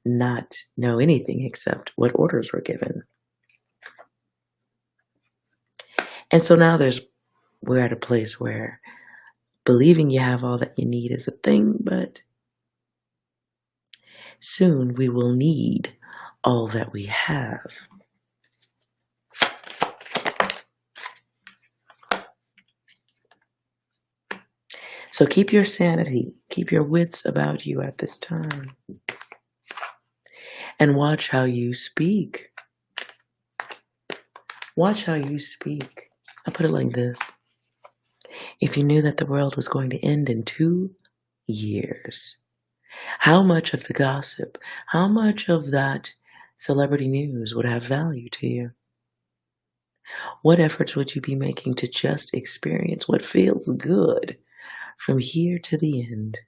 not know anything except what orders were given. And so now we're at a place where believing you have all that you need is a thing, but soon we will need all that we have. So keep your sanity, keep your wits about you at this time. And watch how you speak. Watch how you speak. I put it like this. If you knew that the world was going to end in 2 years, how much of the gossip, how much of that celebrity news would have value to you? What efforts would you be making to just experience what feels good from here to the end?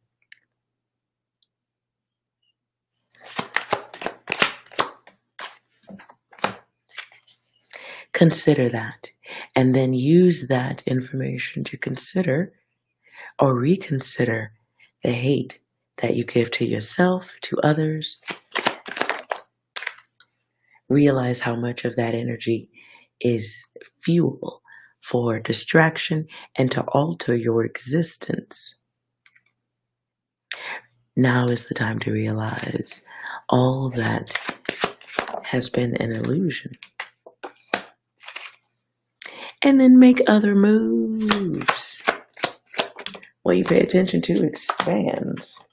Consider that, and then use that information to consider or reconsider the hate that you give to yourself, to others. Realize how much of that energy is fuel for distraction and to alter your existence. Now is the time to realize all that has been an illusion. And then make other moves. What you pay attention to expands.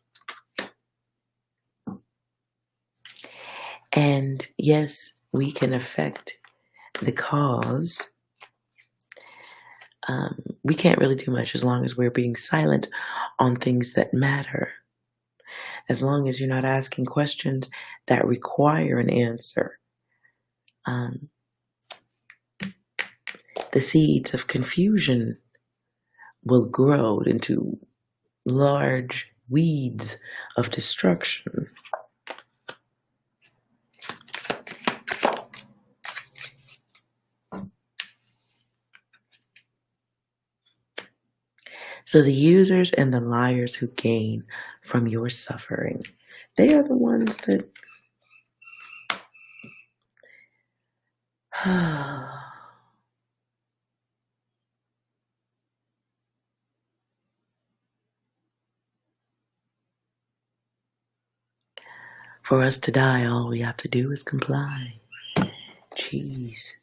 And yes, we can affect the cause. We can't really do much as long as we're being silent on things that matter. As long as you're not asking questions that require an answer. The seeds of confusion will grow into large weeds of destruction. So the users and the liars who gain from your suffering, they are the ones that for us to die, all we have to do is comply. Jeez.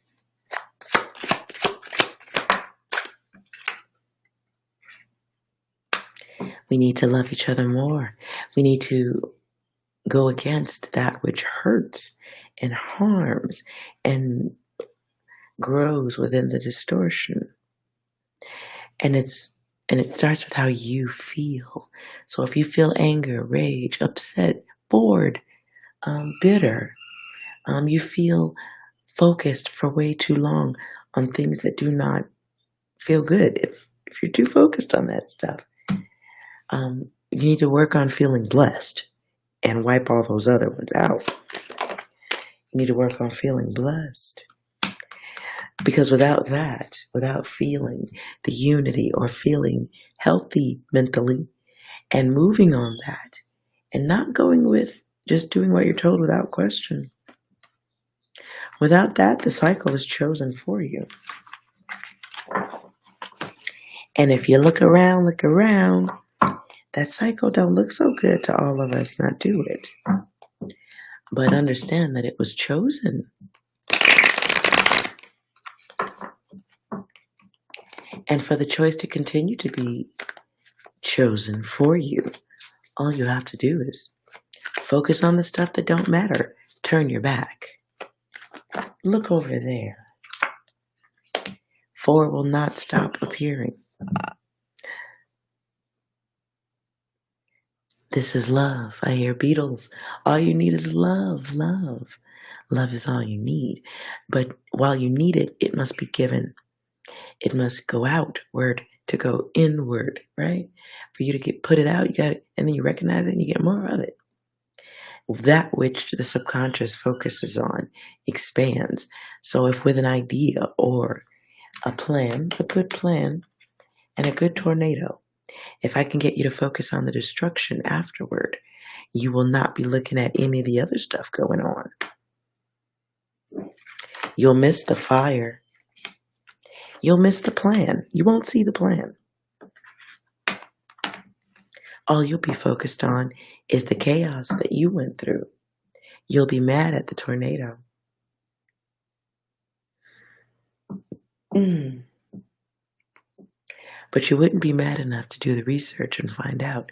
We need to love each other more. We need to go against that which hurts and harms and grows within the distortion. And it starts with how you feel. So if you feel anger, rage, upset, bored, bitter, you feel focused for way too long on things that do not feel good. If you're too focused on that stuff, you need to work on feeling blessed and wipe all those other ones out. You need to work on feeling blessed. Because without that, without feeling the unity or feeling healthy mentally and moving on that and not going with just doing what you're told without question, without that, the cycle is chosen for you. And if you look around, that cycle don't look so good to all of us, not do it. But understand that it was chosen. And for the choice to continue to be chosen for you, all you have to do is focus on the stuff that don't matter. Turn your back. Look over there. 4 will not stop appearing. This is love. I hear Beatles. All you need is love, love. Love is all you need. But while you need it, it must be given. It must go outward to go inward, right? For you to put it out, you got it, and then you recognize it and you get more of it. That which the subconscious focuses on expands. So if with an idea or a plan, a good plan, and a good tornado, if I can get you to focus on the destruction afterward, you will not be looking at any of the other stuff going on. You'll miss the fire. You'll miss the plan. You won't see the plan. All you'll be focused on is the chaos that you went through. You'll be mad at the tornado. But you wouldn't be mad enough to do the research and find out,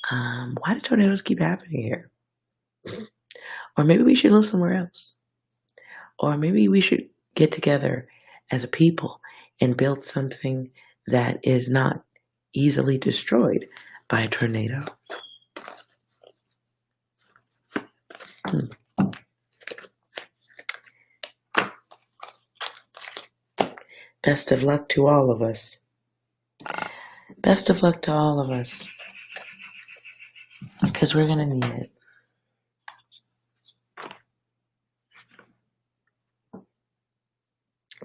why do tornadoes keep happening here? Or maybe we should live somewhere else. Or maybe we should get together as a people and build something that is not easily destroyed by a tornado. Best of luck to all of us. Best of luck to all of us. Because we're going to need it.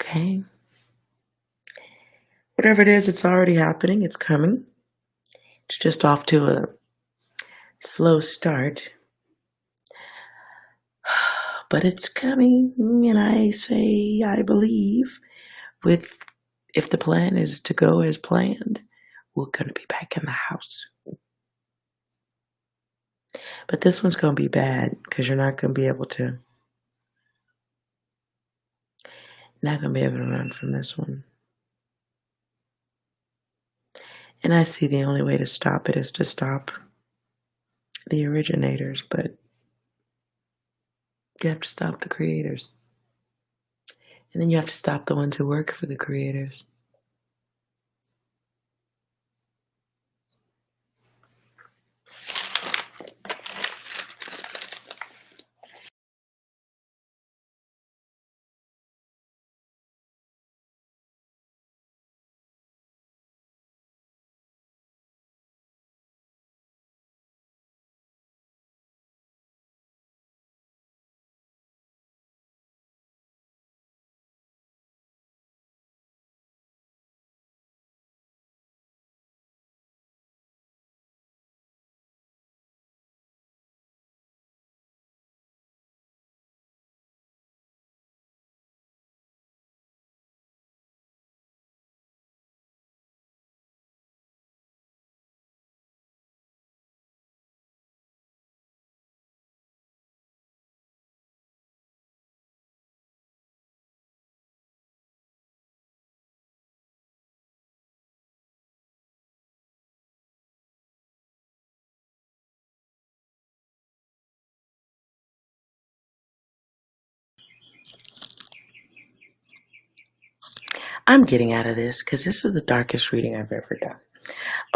Okay? Whatever it is, it's already happening. It's coming. It's just off to a slow start. But it's coming, and I say, I believe, if the plan is to go as planned, we're going to be back in the house. But this one's going to be bad, because you're not going to be able to, run from this one. And I see the only way to stop it is to stop the originators, but you have to stop the creators. And then you have to stop the ones who work for the creators. I'm getting out of this because this is the darkest reading I've ever done.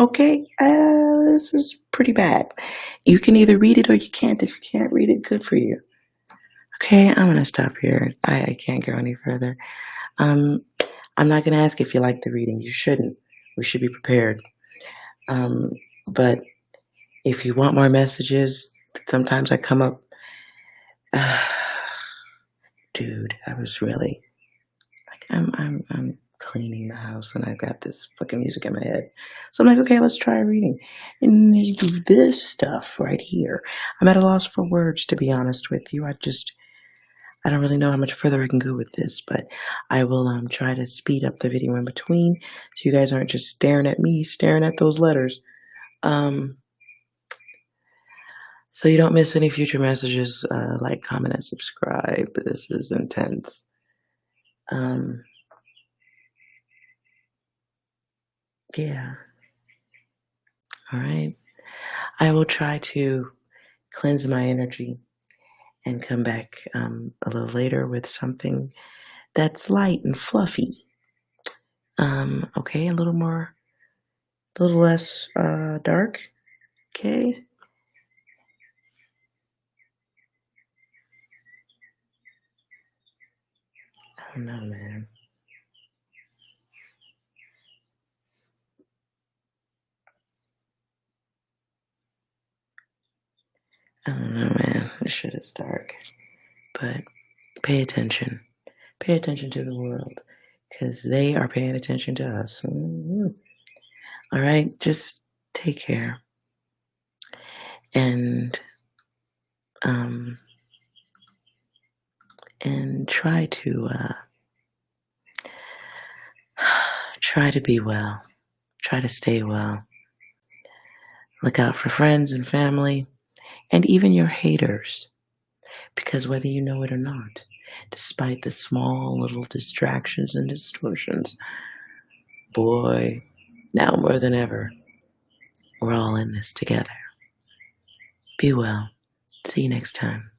Okay, this is pretty bad. You can either read it or you can't. If you can't read it, good for you. Okay, I'm gonna stop here. I can't go any further. I'm not gonna ask if you like the reading. You shouldn't. We should be prepared. But if you want more messages, sometimes I come up. Dude, I was really like, I'm cleaning the house and I've got this fucking music in my head. So I'm like, okay, let's try reading. And you do this stuff right here. I'm at a loss for words, to be honest with you. I don't really know how much further I can go with this, but I will try to speed up the video in between so you guys aren't just staring at me, staring at those letters. So you don't miss any future messages. Like, comment, and subscribe. This is intense. Yeah. All right. I will try to cleanse my energy and come back a little later with something that's light and fluffy. Okay, a little less dark. Okay. I don't know, man. I don't know, man. This shit is dark. But pay attention. Pay attention to the world, because they are paying attention to us. All right, just take care. And try to be well. Try to stay well. Look out for friends and family, and even your haters. Because whether you know it or not, despite the small little distractions and distortions, boy, now more than ever, we're all in this together. Be well. See you next time.